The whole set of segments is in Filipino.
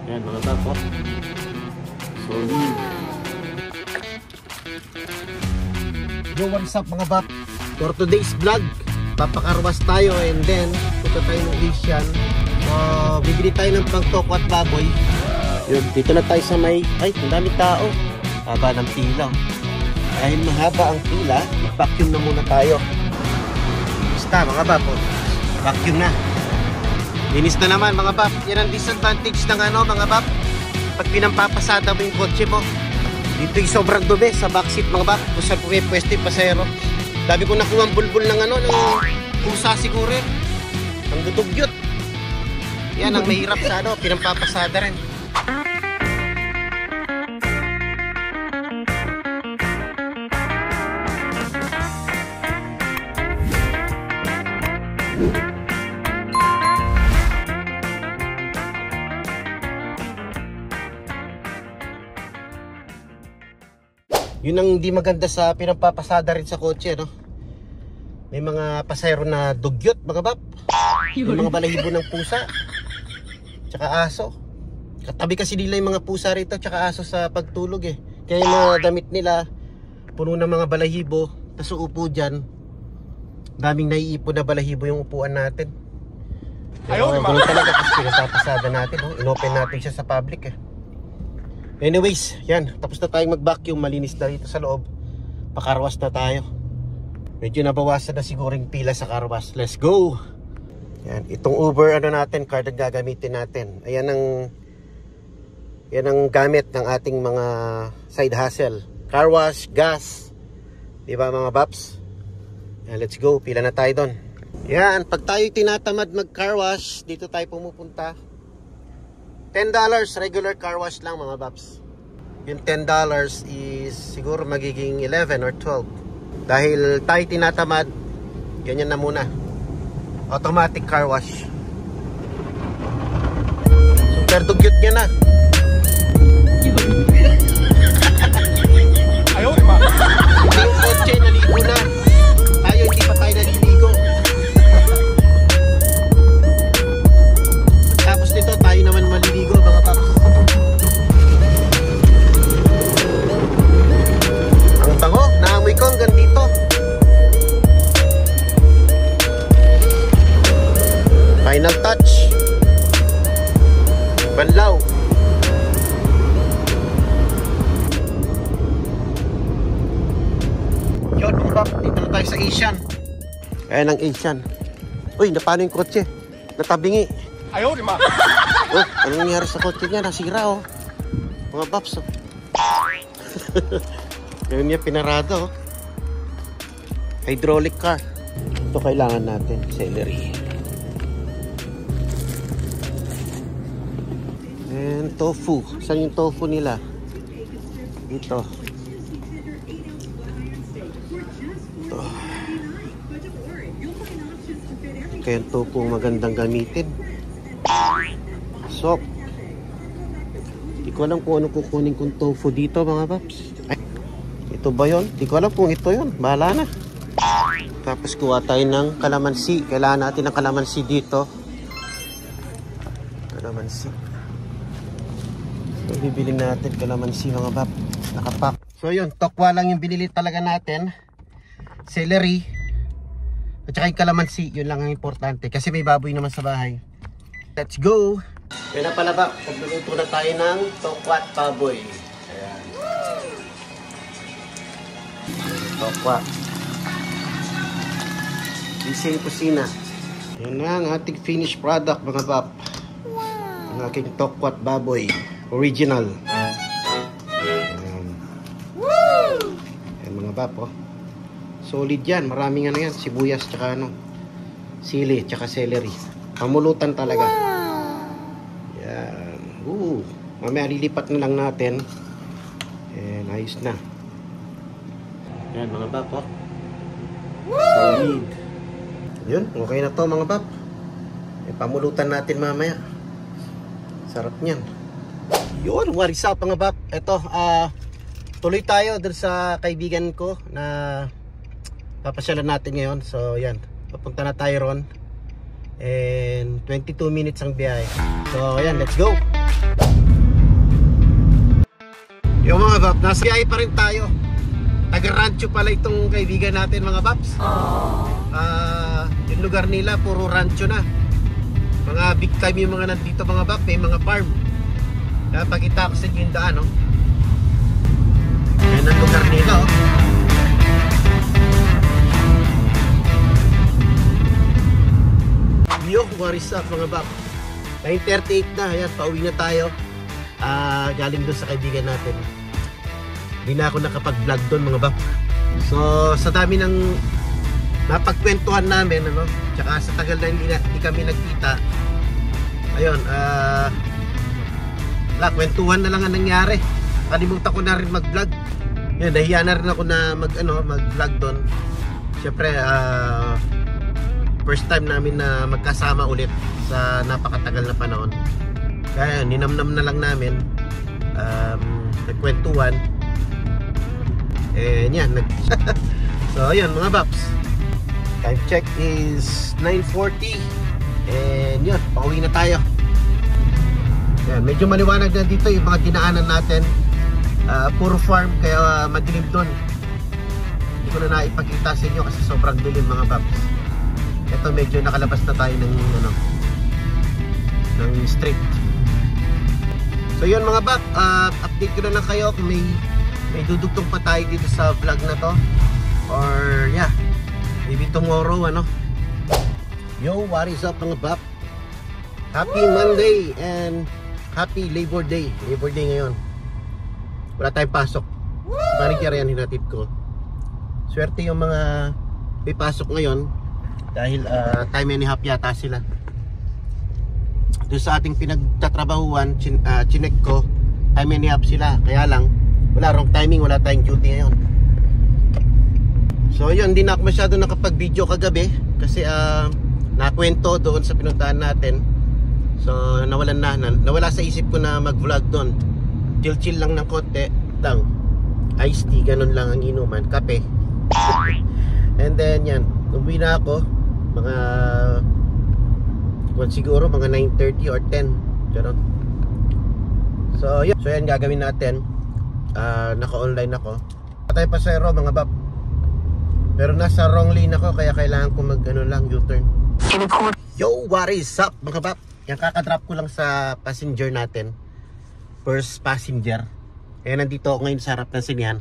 Ayan mga bab, oh. Solid. Yo, what's up mga bab? For today's vlog, papakarwas tayo and then punta tayo ng Asian. Bibili tayo ng pang-toko at baboy. Yun, dito na tayo sa may, ay, ang dami tao. Haba ng pila. Dahil mahaba ang pila, vacuum na muna tayo. Basta mga bab, oh. Vacuum na. Linis na naman mga bab. Yan ang disadvantage ng mga bab. Pag pinampapasada mo yung kotse mo, dito yung sobrang dumi sa backseat mga bab. Kung saan pumipwesto yung pasahero. Dami ko nakuha ang bulbul ng ng pusa siguro. Ang dudugyot. Yan ang mahirap sa pinampapasada rin. Yun ang hindi maganda sa pinampapasada rin sa kotse, no? May mga pasahero na dugyot, mga bab. May mga balahibo ng pusa. Tsaka aso. Katabi kasi nila yung mga pusa rito tsaka aso sa pagtulog eh. Kaya yung mga damit nila puno ng mga balahibo. Tapos uupo dyan, daming naiipon na balahibo yung upuan natin. Pero ganun talaga kasi pinapapasada natin, no? Inopen natin siya sa public eh. Anyways, yan, tapos na tayong mag-vacuum, malinis na rito sa loob. Pakarwas na tayo. Medyo nabawasan na siguro yung pila sa karwas. Let's go! Yan, itong Uber natin, card ang gagamitin natin. Ayan ang gamit ng ating mga side hustle. Car wash, gas. Diba mga baps? Yan, let's go, pila na tayo doon. Yan, pag tayo tinatamad mag-car wash, dito tayo pumupunta. $10 regular car wash lang mga baps. Yung $10 is siguro magiging 11 or 12. Dahil tayo tinatamad, ganyan na muna. Automatic car wash. Super dugyot niya na. Ayaw, di ba? Hindi yung kotse, naligo na. Tayo, hindi pa tayo naliligo. Tapos nito, tayo naman maliligo mga paps. Ang bango, naamoy ko hanggang dito. Final touch. Banlaw. Yun mga paps, dito na tayo sa Asian. Ayan ang Asian. Uy, napano yung kotse? Natabingi. Ayaw, di ma. Oh, anong nangyari sa kotse niya? Nasira, oh. Mga baps, oh. Ganyan niya, pinarado, oh. Hydraulic car. Ito kailangan natin, celery. And tofu. Saan yung tofu nila? Dito. Ito. Kaya yung tofu magandang gamitin. Soap. Hindi ko alam kung ano kukunin kong tofu dito mga paps. Ay, ito ba yun? Hindi ko alam kung ito yun. Bahala na. Tapos kuha tayo ng kalamansi. Kailangan natin ng kalamansi dito. Kalamansi. So bibilin natin kalamansi mga paps. Nakapak. So yun, tokwa lang yung binili talaga natin. Celery. At saka yung kalamansi. Yun lang ang importante. Kasi may baboy naman sa bahay. Let's go! Yan na pala ba, pagluluto na tayo ng tokwa at baboy. Ayan. Tokwa. Bising kusina. Yan na ang ating finished product mga bab. Ang aking tokwa at baboy. Original. Ayan. Ayan mga bab, oh. Solid yan. Maraming yan. Sibuyas tsaka sili tsaka celery. Pamulutan talaga. Yan. Mamaya lilipat na lang natin. And ayos na. Yan mga bab, oh. Solid. Yun, okay na to mga bab. Pamulutan natin mamaya. Sarap niyan. Yun, what is up mga bab. Ito, tuloy tayo dun sa kaibigan ko na papasyalan natin ngayon. So yan, papunta na tayo ron. And 22 minutes ang biyahe. So ayan, let's go. Yung mga bab, nasa biyahe pa rin tayo. Taga-rancho pala itong kaibigan natin mga babs. Yung lugar nila puro rancho na. Mga big time yung mga nandito mga bab. May mga farm. Kaya pakita ko sa inyo yung daan, no? Yan ang lugar nila, oh. Yo, what is up mga bab? 9:38 na, ayan, pauwi na tayo. Galing doon sa kaibigan natin. Hindi na ako nakapag-vlog doon mga bab. So sa dami ng napagkwentuhan namin, ano, tsaka sa tagal na hindi kami nagkita, ayun, kwentuhan na lang ang nangyari. Kalimutan ko na rin mag-vlog. Yun, nahiya na rin ako na mag-vlog doon. Siyempre, first time namin na magkasama ulit sa napakatagal na panahon. Kaya ninamnam na lang namin, nagkwentuhan. And yan, so ayun mga babs, time check is 9:40. And yun, pauwi na tayo. Yan, medyo maliwanag na dito yung mga dinaanan natin. Puro farm, kaya madilim doon. Hindi ko na naipakita sa inyo kasi sobrang dilim mga babs. Ito medyo nakalabas na tayo ng street. So yun mga bab, update ko na lang kayo kung may dudugtong pa tayo dito sa vlog na to, or yeah, maybe tomorrow, ano. Yo, what is up mga bab? Happy Monday and happy Labor Day. Labor Day ngayon. Wala tayong pasok. Manager yan, hinatid ko. Swerte yung mga may pasok ngayon dahil time and a half yata sila. Doon sa ating pinagtatrabahuan, chinek ko, time and a half sila. Kaya lang, wala wrong timing, wala tayong duty ngayon. So yun, hindi na ako masyado nakapag-video kagabi kasi nakwento doon sa pinuntahan natin. So nawala sa isip ko na mag-vlog doon. Chill lang ng konti lang. Iced tea, ganun lang ang inuman, kape. And then yan, umuwi na ako mga siguro mga 9:30 or 10, ganun. So yan gagawin natin. Naka-online ako. Patay pasero mga bab. Pero nasa wrong lane ako kaya kailangan ko U-turn. Yo, what is up mga bab? Yan, kakadrop ko lang sa passenger natin. First passenger. Kaya nandito ako ngayon sa harap ng sinihan.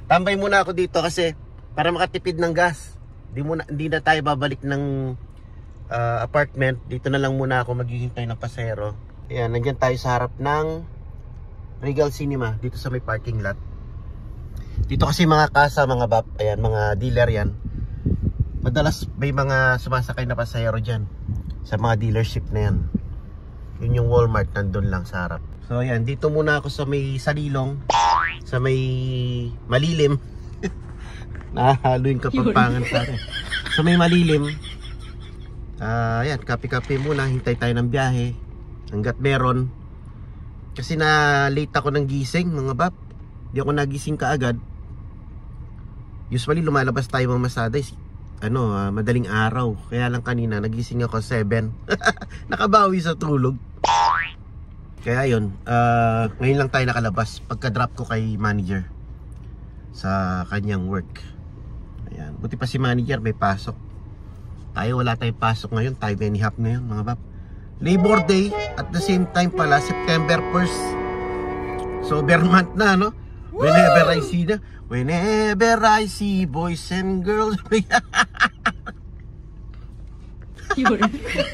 Tambay muna ako dito kasi para makatipid ng gas. Hindi na tayo babalik ng apartment. Dito na lang muna ako maghihintay ng pasahero. Ayan, nandyan tayo sa harap ng Regal Cinema, dito sa may parking lot. Dito kasi mga kasa mga bab, ayan, mga dealer yan. Madalas may mga sumasakay na pasahero dyan sa mga dealership na yan. Yun yung Walmart, nandun lang sa harap. So ayan, dito muna ako sa may salilong, sa may malilim. Nahalo yung kapampangan sa akin. Sa may malilim. Ayan, kape-kape muna, hintay tayo ng biyahe hanggat meron. Kasi na late ako ng gising mga bab. Di ako nagising kaagad. Usually lumalabas tayo mga Masaday madaling araw. Kaya lang kanina nagising ako 7. Nakabawi sa tulog. Kaya yun, ngayon lang tayo nakalabas pagka drop ko kay manager sa kanyang work. Ayan, buti pa si manager may pasok. Tayo wala tayong pasok ngayon. Time and a half na yun mga bab. Labor Day at the same time pala September 1st. So month na, no? Whenever I see boys and girls.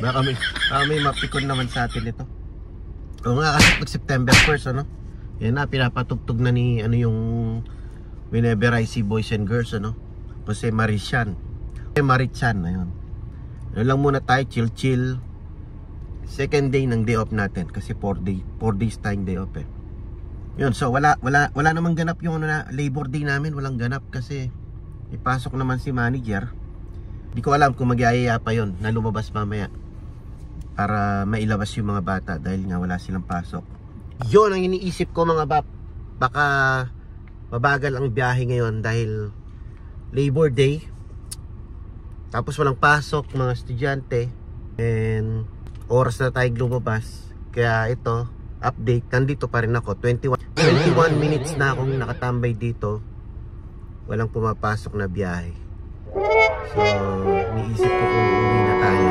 Baka may mapikon naman sa atin ito. O nga kasi pag September 1st, ano? Yan na, pinapatugtog na ni yung Whenever I see boys and girls, ano? Jose Marichan, ayun. Ano lang muna tayo, chill. Second day ng day off natin kasi 4 days tayong day off eh. Yun, so wala namang ganap yung Labor Day namin, walang ganap kasi ipasok naman si manager. Hindi ko alam kung magyayaya pa yon na lumabas mamaya para mailabas yung mga bata dahil nga wala silang pasok. Yun ang iniisip ko mga bab. Baka mabagal ang biyahe ngayon dahil Labor Day. Tapos walang pasok mga estudyante and oras na tayong lumabas. Kaya ito, update, nandito pa rin ako. 21 minutes na akong nakatambay dito. Walang pumapasok na biyahe. So, niisip ko kung uuwi na tayo.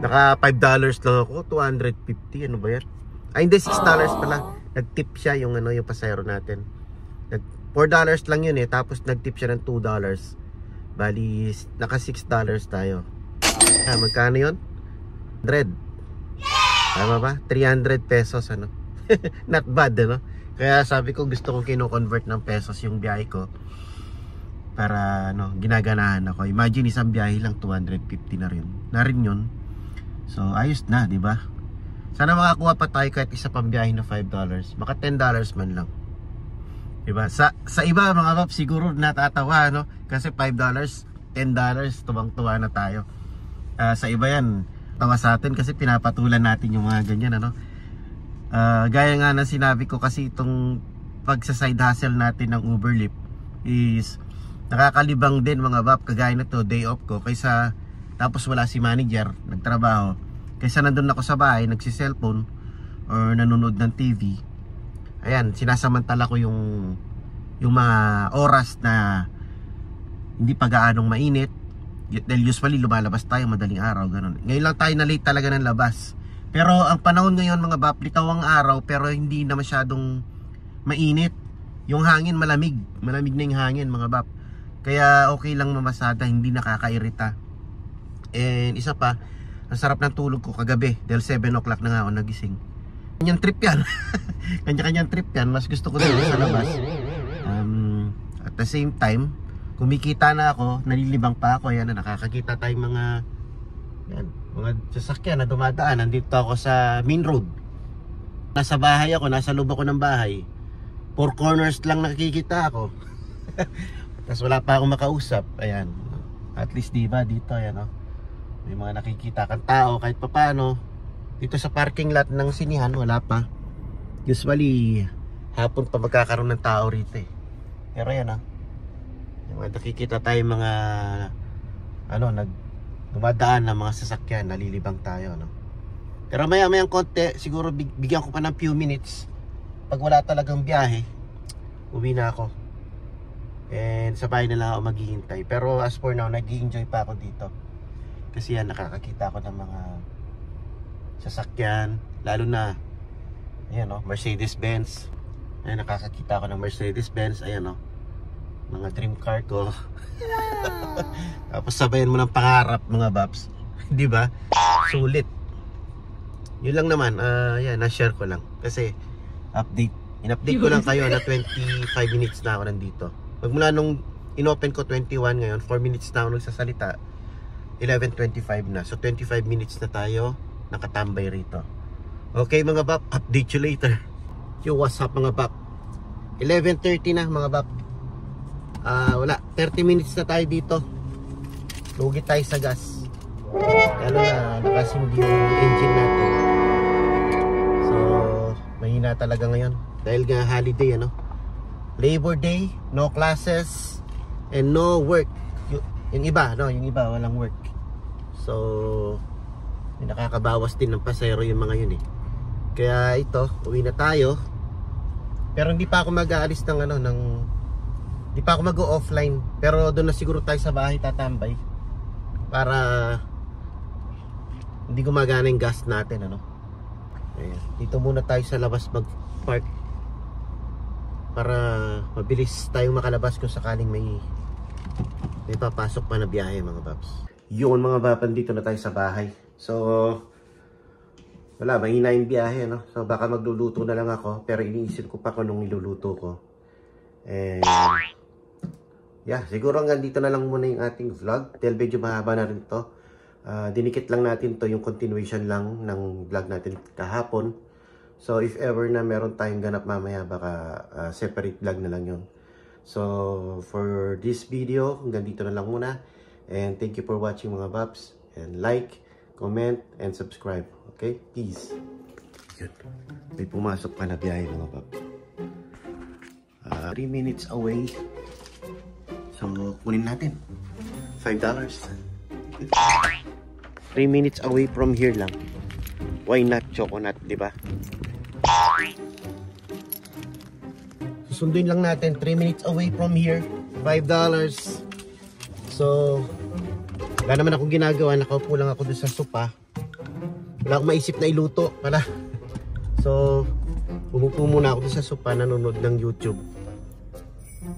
Naka $5 lang ako, 250, ano ba yan? Ay hindi, $6 pala. Nag-tip siya yung ano, yung pasahero natin. $4 lang yun eh, tapos nag-tip siya ng $2. Bali, naka $6 tayo. Magkano yun? 100. Tama ba? 300 pesos ano. Not bad ano. Kaya sabi ko gusto kong kino-convert ng pesos yung biyahe ko. Para ano, ginaganahan ako. Imagine isang biyahe lang 250 na rin. Na rin yun. So ayos na, di ba? Sana makakuha pa tayo kahit isa pang biyahe na $5. Maka $10 man lang. Diba? Sa iba mga pap siguro natatawa no? Kasi $5, $10 tuwang-tuwa na tayo. Sa iba yan tawa sa atin kasi pinapatulan natin yung mga ganyan ano. Gaya nga ng sinabi ko kasi itong pagsa-side hustle natin ng Uber Lyft is nakakalibang din mga pap. Kagaya na to, day off ko kaysa tapos wala si manager nagtrabaho, kaysa nandun ako sa bahay nagsi-cellphone or nanonood ng TV. Ayan, sinasamantala ko yung mga oras na hindi pa gaanong mainit. Dahil usually lumalabas tayo madaling araw, ganun. Ngayon lang tayo na late talaga ng labas. Pero ang panahon ngayon mga bap, litaw ang araw pero hindi na masyadong mainit. Yung hangin malamig. Malamig na yung hangin mga bap. Kaya okay lang mamasada, hindi nakakairita. And isa pa, ang sarap ng tulog ko kagabi dahil 7 o'clock na nga ako nagising. Kanyang trip yan. Kanya-kanyang trip yan. Mas gusto ko din sa labas. At the same time, kumikita na ako, nalilibang pa ako. Ayan na, nakakakita tayong mga sasakyan na dumadaan. Nandito ako sa main road. Nasa bahay ako, nasa loob ako ng bahay. 4 corners lang nakikita ako. Tapos wala pa akong makausap. Ayan. At least diba dito, ayan o. May mga nakikita kang tao kahit pa paano. Dito sa parking lot ng sinihan wala pa. Usually hapon pa magkakaroon ng tao rito eh. Pero yan yung mga nakikita tayo mga dumadaan na mga sasakyan, nalilibang tayo Pero maya-mayang konti, siguro bigyan ko pa ng few minutes. Pag wala talagang biyahe, uwi na ako. And sa bahay na lang ako maghihintay. Pero as for now, nag-i-enjoy pa ako dito. Kasi yan, nakakakita ako ng mga sasakyan, lalo na ayan Mercedes-Benz. Ayan, nakakakita ako ng Mercedes-Benz. Ayan mga dream car ko. Tapos sabayan mo ng pangarap mga babs. Di ba? Sulit. Yun lang naman, yan, na-share ko lang. Kasi in-update ko lang kayo na 25 minutes na ako nandito. Magmula nung in-open ko 21, ngayon 4 minutes na ako nagsasalita. 11:25 na. So 25 minutes na tayo nakatambay rito. Okay mga bap, update you later. Yo, what's up mga bap? 11:30 na mga bap. Wala, 30 minutes na tayo dito. Lugi tayo sa gas. Lalo na nakasindi yung engine natin. So mahina talaga ngayon dahil nga holiday Labor Day, no classes and no work. Yung iba walang work. So may nakakabawas din ng pasahero yung mga yun eh. Kaya ito, uwi na tayo. Pero hindi pa ako mag-aalis hindi pa ako mag-offline. Pero doon na siguro tayo sa bahay tatambay. Para hindi gumagana yung gas natin Ayan. Dito muna tayo sa labas mag-park. Para mabilis tayong makalabas kung sakaling may papasok pa na biyahe mga paps. Yun mga papan, dito na tayo sa bahay. So wala, mahina yung biyahe So baka magluluto na lang ako. Pero iniisip ko pa kung anong niluluto ko. And yeah, siguro hanggang dito na lang muna yung ating vlog. Dahil medyo mahaba na rin to. Dinikit lang natin to, yung continuation lang ng vlog natin kahapon. So if ever na meron tayong ganap mamaya, baka separate vlog na lang yun. So for this video, hanggang dito na lang muna. And thank you for watching mga paps. And like, comment, and subscribe. Okay? Peace. Yun. May pumasok pa na biyahe mga paps. 3 minutes away. So kunin natin. $5. 3 minutes away from here lang. Why not coconut, di ba? Susunduin lang natin, 3 minutes away from here, $5. So, wala naman akong ginagawa, nakaupo lang ako doon sa sopa. Wala akong maisip na iluto pala. So, umupo muna ako doon sa sopa, nanonood ng YouTube.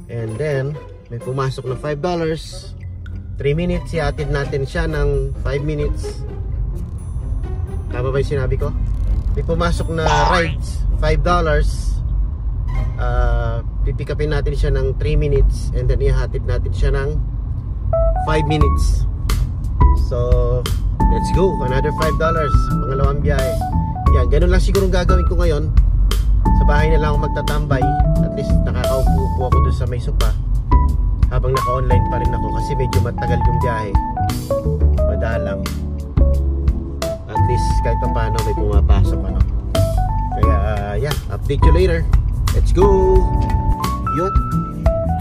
And then, may pumasok na $5. 3 minutes, iatid natin siya ng 5 minutes. Tama ba yung sinabi ko? May pumasok na rides, $5. Pipikapin natin siya ng 3 minutes and then ihatid natin siya ng 5 minutes. So let's go, another $5, pangalawang biyahe. Yan, ganun lang siguro gagawin ko ngayon. Sa bahay na lang ako magtatambay. At least nakakaupo ako dun sa may sopa habang naka-online pa rin ako kasi medyo matagal yung biyahe, madalang. At least kahit pa paano may pumapasok ano. Kaya yeah, update you later. Let's go. Yun,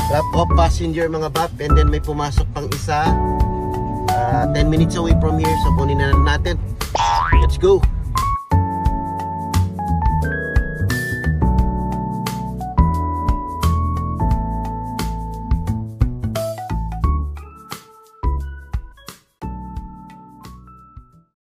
drop off passenger mga bap, and then may pumasok pang isa 10 minutes away from here, so kunin na natin. Let's go.